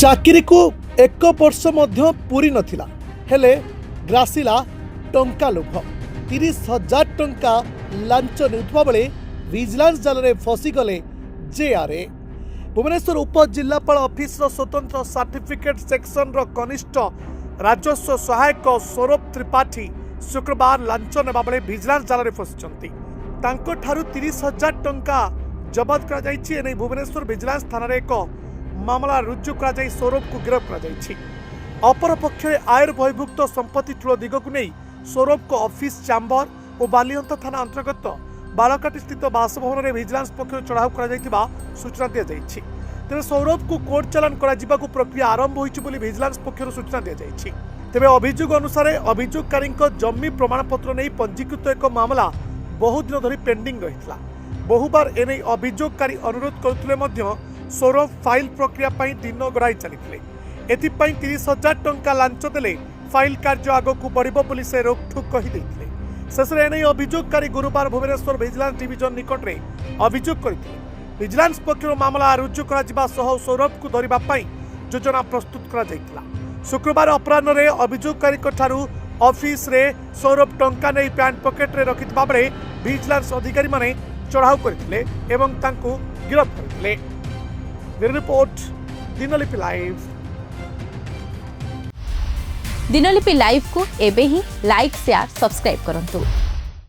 चाकरी को एक वर्ष मध्य पूरी नथिला हेले ग्रासिला टंका लोभ 30,000 टंका लांच नेउथबा बेले विजिलेंस जाल रे फसीगले जेआरए। भुवनेश्वर उपजिल्लापाल ऑफिस स्वतंत्र सर्टिफिकेट सेक्शन रो कनिष्ठ राजस्व सहायक सौरभ त्रिपाठी शुक्रवार लांच नेबा बेले विजिलेंस जाल रे फसिचंती। तांको ठारू 30,000 टंका जबत करा जायछि। एनै भुवनेश्वर विजिलेंस थाना रे एक मामला रुजु करा जाय सौरभ को गिरफ्त करा जायछि। अपर पक्षे आयर बहिर्भुक्त संपत्ति ठूल दिग को नहीं सौरभ को ऑफिस चैम्बर और बालियंत थाना अंतर्गत बालकाटी स्थित बासभवन में विजिलेंस पक्ष चढ़ाऊ कर सूचना दी जाएगी। तेज सौरभ को कोर्ट चालान कर प्रक्रिया आरंभ होती विजिलेंस पक्ष सूचना दी जाएगी। तेज अभियोग अनुसार अभियोगकारी जमी प्रमाणपत्र नहीं पंजीकृत एक मामला बहु दिन धरी पेंडिंग रही। बहुबार एने अभियोगकारी अनुरोध करुले सौरभ फाइल प्रक्रिया दिन गढ़ाई चली। एथिपाई 30,000 टंका लांच देले फाइल कार्य आगक बढ़ से रोकठोक कहीदे। शेष में अभियोगकारी गुरुवार भुवनेश्वर विजिलेंस डिविजन निकट में अभियोग करते। विजिलेंस पक्ष मामला रुजु कर सौरभ को धरने योजना प्रस्तुत कर शुक्रवार अपराह अभियोगकारी ऑफिस रे सौरभ टंका नहीं पैंट पकेट रे रखिथिबा बेले विजिलेंस अधिकारी माने चढ़ाऊ करथिले एवं तांको गिरफ्त करथिले। Bureau report Dinalipi live. Dinalipi live को एबे ही लाइक शेयर सब्सक्राइब करंतु।